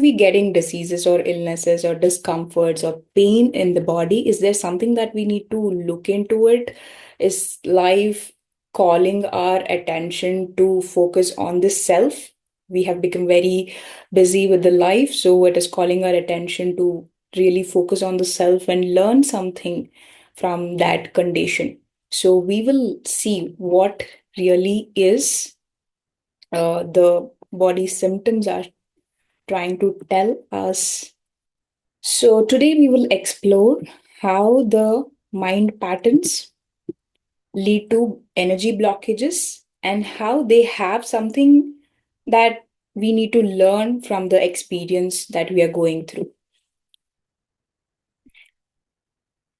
we getting diseases or illnesses or discomforts or pain in the body? Is there something that we need to look into it? Is life calling our attention to focus on the self? We have become very busy with the life, so it is calling our attention to really focus on the self and learn something from that condition. So we will see what really is the body symptoms are trying to tell us. So, today we will explore how the mind patterns lead to energy blockages and how they have something that we need to learn from the experience that we are going through.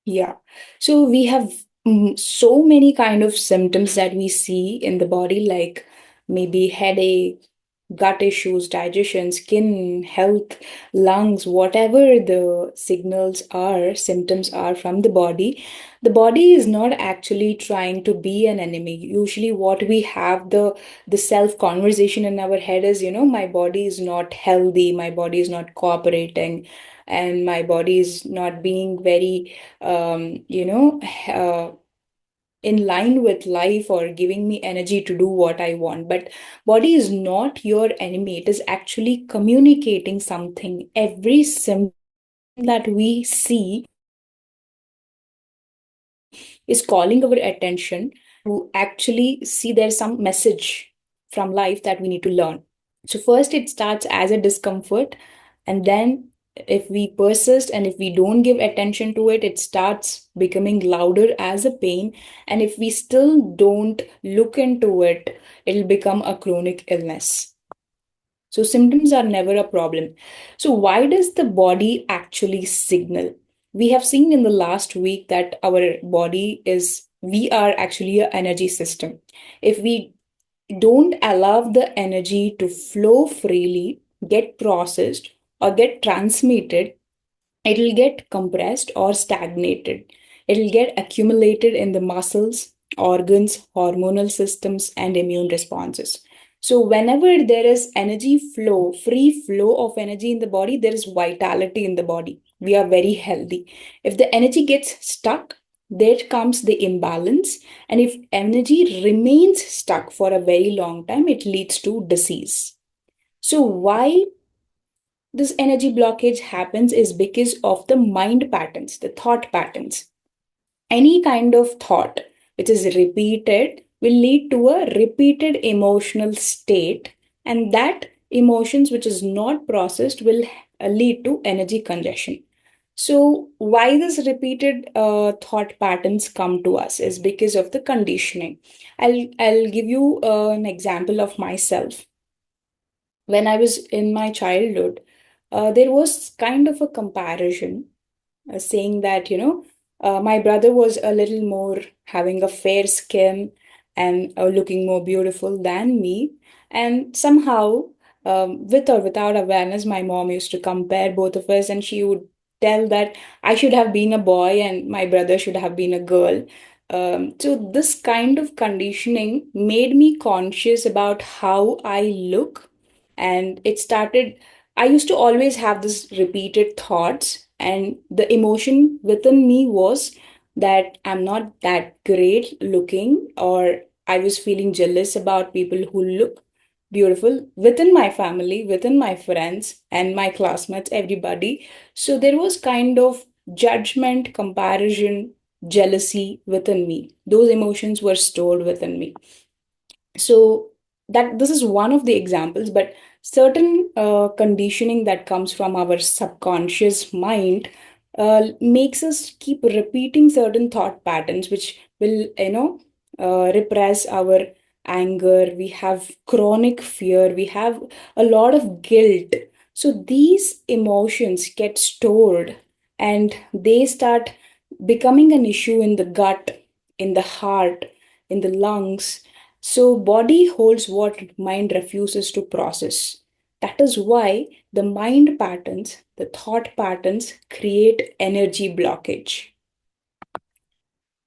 Yeah. So we have so many kind of symptoms that we see in the body, like maybe headache, gut issues, digestion, skin health, lungs, whatever the signals are, symptoms are from the body is not actually trying to be an enemy. Usually what we have the self conversation in our head is, my body is not healthy, my body is not cooperating, and my body is not being very in line with life or giving me energy to do what I want. But body is not your enemy. It is actually communicating something. Every symptom that we see is calling our attention to actually see there's some message from life that we need to learn. So first it starts as a discomfort, and then if we persist and if we don't give attention to it, it starts becoming louder as a pain. And if we still don't look into it, it'll become a chronic illness. So symptoms are never a problem. So why does the body actually signal? We have seen in the last week that our body is, we are actually an energy system. If we don't allow the energy to flow freely, get processed, or get transmitted, it'll get compressed or stagnated. It'll get accumulated in the muscles, organs, hormonal systems, and immune responses. So, whenever there is energy flow, free flow of energy in the body, there is vitality in the body. We are very healthy. If the energy gets stuck, there comes the imbalance. And if energy remains stuck for a very long time, it leads to disease. So, why this energy blockage happens is because of the mind patterns, the thought patterns. Any kind of thought which is repeated will lead to a repeated emotional state, and that emotions which is not processed will lead to energy congestion. So, why this repeated thought patterns come to us is because of the conditioning. I'll give you an example of myself. When I was in my childhood, there was kind of a comparison saying that, my brother was a little more having a fair skin and looking more beautiful than me. And somehow, with or without awareness, my mom used to compare both of us, and she would tell that I should have been a boy and my brother should have been a girl. So, this kind of conditioning made me conscious about how I look, and it started. I used to always have this repeated thoughts, and the emotion within me was that I'm not that great looking, or I was feeling jealous about people who look beautiful within my family, within my friends, and my classmates, everybody. So there was kind of judgment, comparison, jealousy within me. Those emotions were stored within me. So that this is one of the examples, but certain conditioning that comes from our subconscious mind makes us keep repeating certain thought patterns, which will, repress our anger. We have chronic fear, we have a lot of guilt. So these emotions get stored, and they start becoming an issue in the gut, in the heart, in the lungs. So body holds what mind refuses to process. That is why the mind patterns, the thought patterns create energy blockage.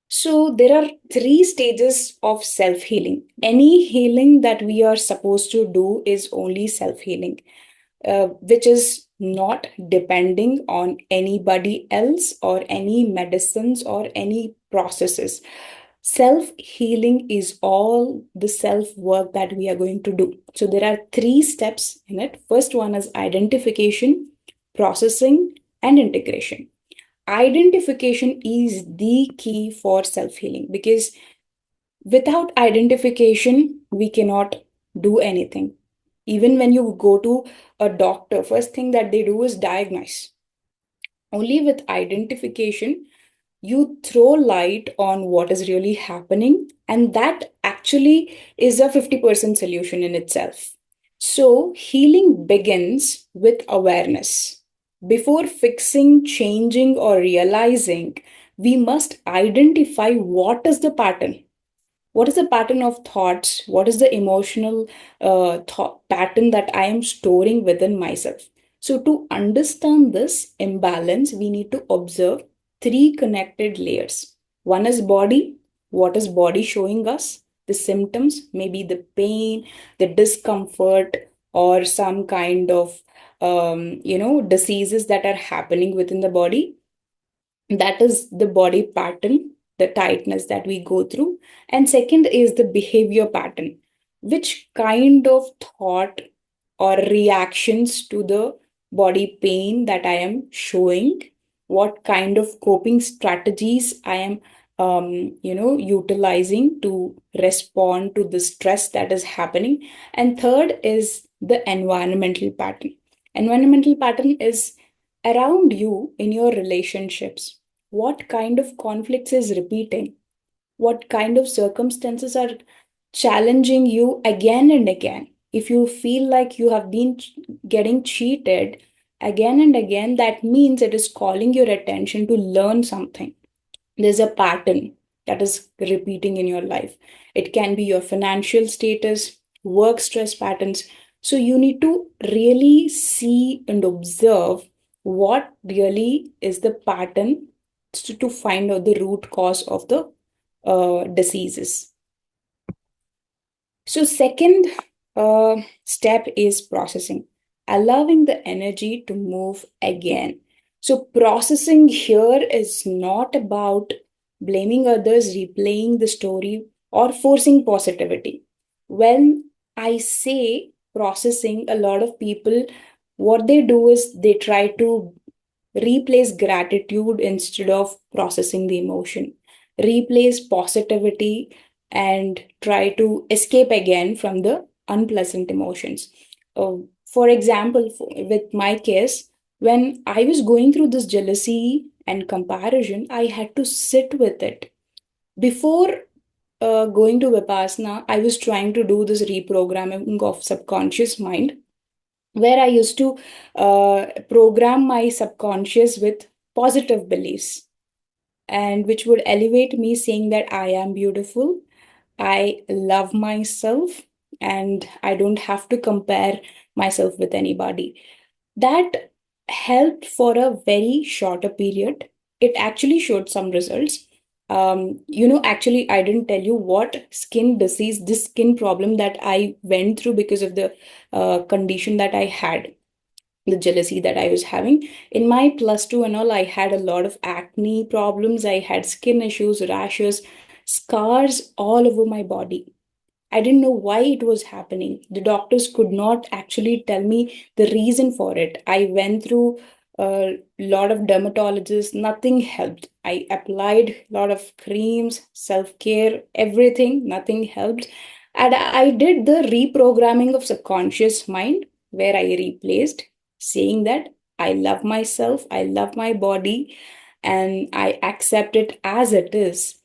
So there are three stages of self-healing. Any healing that we are supposed to do is only self-healing. which is not depending on anybody else or any medicines or any processes. Self healing is all the self work that we are going to do. So there are three steps in it. First one is identification, processing, and integration. Identification is the key for self healing, because without identification, we cannot do anything. Even when you go to a doctor, first thing that they do is diagnose. Only with identification, you throw light on what is really happening, and that actually is a 50% solution in itself. So, healing begins with awareness. Before fixing, changing, or realizing, we must identify what is the pattern. What is the pattern of thoughts? What is the emotional thought pattern that I am storing within myself? So, to understand this imbalance, we need to observe three connected layers. One is body. What is body showing us? The symptoms, maybe the pain, the discomfort, or some kind of diseases that are happening within the body. That is the body pattern, the tightness that we go through. And second is the behavior pattern, which kind of thought or reactions to the body pain that I am showing, what kind of coping strategies I am utilizing to respond to the stress that is happening. And third is the environmental pattern. Environmental pattern is around you in your relationships. What kind of conflicts is repeating? What kind of circumstances are challenging you again and again? If you feel like you have been getting cheated again and again, that means it is calling your attention to learn something. There's a pattern that is repeating in your life. It can be your financial status, work stress patterns. So you need to really see and observe what really is the pattern to find out the root cause of the diseases. So, second step is processing, allowing the energy to move again. So, processing here is not about blaming others, replaying the story, or forcing positivity. When I say processing, a lot of people, what they do is they try to replace gratitude instead of processing the emotion, replace positivity and try to escape again from the unpleasant emotions. For example, with my case, when I was going through this jealousy and comparison, I had to sit with it. Before going to Vipassana, I was trying to do this reprogramming of subconscious mind, where I used to program my subconscious with positive beliefs, and which would elevate me, saying that I am beautiful, I love myself, and I don't have to compare myself with anybody. That helped for a very shorter period. It actually showed some results. Actually, I didn't tell you what skin disease, this skin problem that I went through because of the condition that I had, the jealousy that I was having. In my plus two and all, I had a lot of acne problems. I had skin issues, rashes, scars all over my body. I didn't know why it was happening. The doctors could not actually tell me the reason for it. I went through a lot of dermatologists, nothing helped. I applied a lot of creams, self-care, everything, nothing helped. And I did the reprogramming of subconscious mind, where I replaced saying that I love myself, I love my body, and I accept it as it is.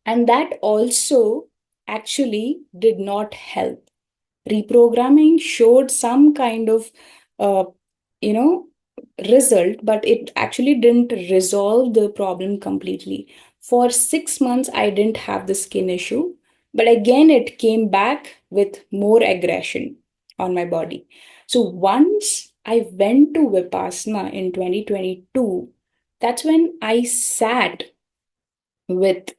And that also actually did not help. Reprogramming showed some kind of, uh, you know, result, but it actually didn't resolve the problem completely. For 6 months, I didn't have the skin issue, but again, it came back with more aggression on my body. So once I went to Vipassana in 2022, that's when I sat with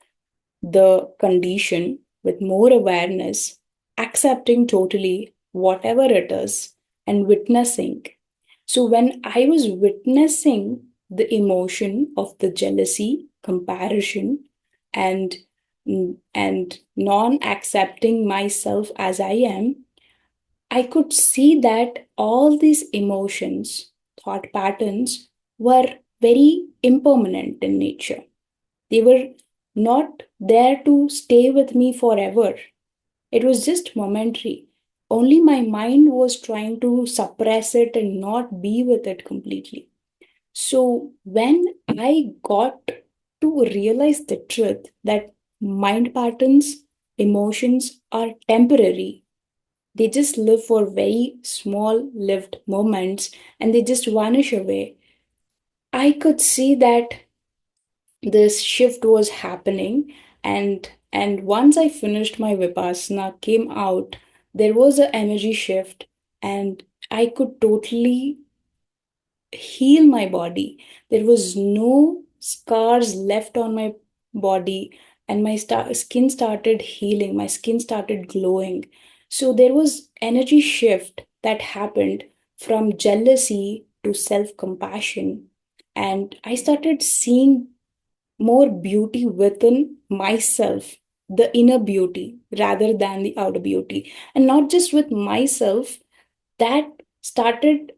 the condition with more awareness, accepting totally whatever it is, and witnessing. So when I was witnessing the emotion of the jealousy, comparison, and non-accepting myself as I am, I could see that all these emotions, thought patterns, were very impermanent in nature. They were not there to stay with me forever. It was just momentary. Only my mind was trying to suppress it and not be with it completely. So when I got to realize the truth that mind patterns, emotions are temporary, they just live for very small lived moments and they just vanish away. I could see that this shift was happening, and once I finished my vipassana, came out, there was an energy shift, and I could totally heal my body. There was no scars left on my body, and my skin started healing, my skin started glowing. So there was energy shift that happened from jealousy to self compassion, and I started seeing more beauty within myself, the inner beauty rather than the outer beauty. And not just with myself, that started,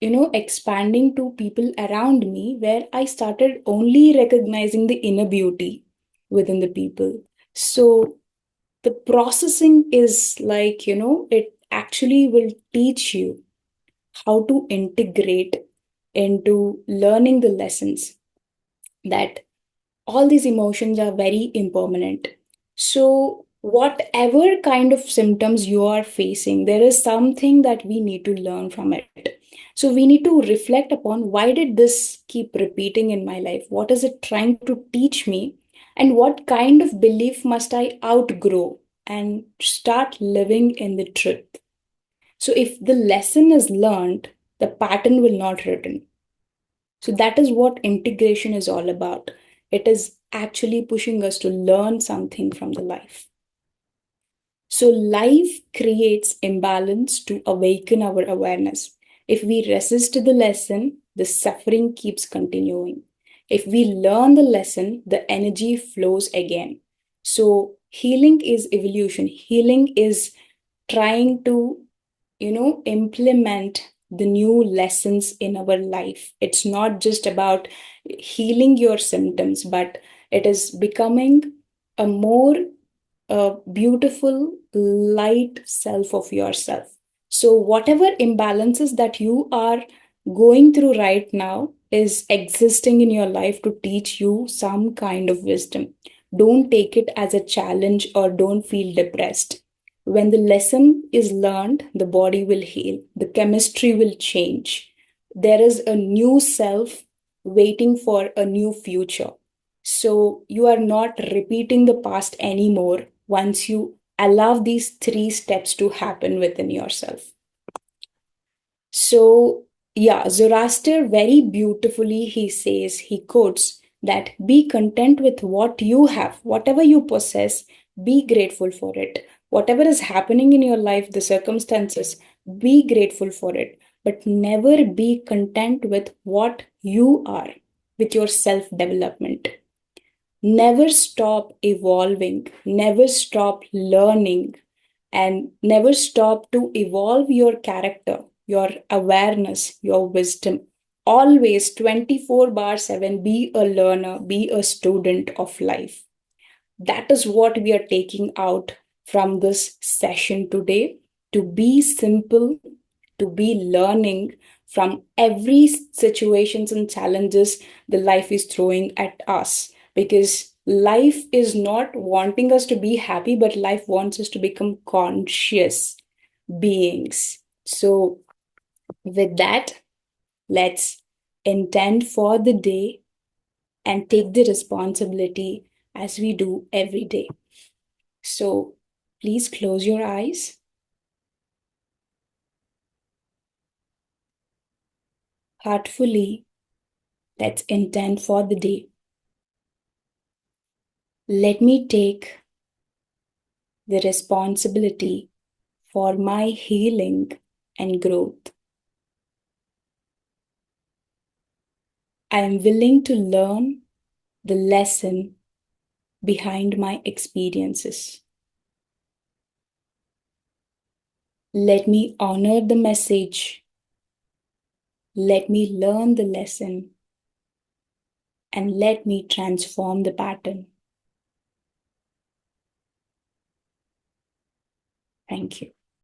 expanding to people around me, where I started only recognizing the inner beauty within the people. So the processing is like, it actually will teach you how to integrate into learning the lessons that all these emotions are very impermanent. So, whatever kind of symptoms you are facing, there is something that we need to learn from it. So, we need to reflect upon why did this keep repeating in my life? What is it trying to teach me? And what kind of belief must I outgrow and start living in the truth? So, if the lesson is learned, the pattern will not return. So that is what integration is all about. It is actually pushing us to learn something from the life. So life creates imbalance to awaken our awareness. If we resist the lesson, the suffering keeps continuing. If we learn the lesson, the energy flows again. So healing is evolution. Healing is trying to, implement the new lessons in our life. It's not just about healing your symptoms, but it is becoming a more beautiful light self of yourself. So whatever imbalances that you are going through right now is existing in your life to teach you some kind of wisdom. Don't take it as a challenge or don't feel depressed. When the lesson is learned, the body will heal, the chemistry will change. There is a new self waiting for a new future. So you are not repeating the past anymore once you allow these three steps to happen within yourself. So, yeah, Zoroaster very beautifully he says, he quotes that be content with what you have, whatever you possess, be grateful for it. Whatever is happening in your life, the circumstances, be grateful for it. But never be content with what you are, with your self development. Never stop evolving, never stop learning, and never stop to evolve your character, your awareness, your wisdom. Always 24 bar 7, be a learner, be a student of life. That is what we are taking out from this session today, to be simple, to be learning from every situations and challenges the life is throwing at us, because life is not wanting us to be happy, but life wants us to become conscious beings. So with that, let's intend for the day and take the responsibility as we do every day. So please close your eyes. Heartfully, let's intend for the day. Let me take the responsibility for my healing and growth. I am willing to learn the lesson behind my experiences. Let me honor the message. Let me learn the lesson. And let me transform the pattern. Thank you.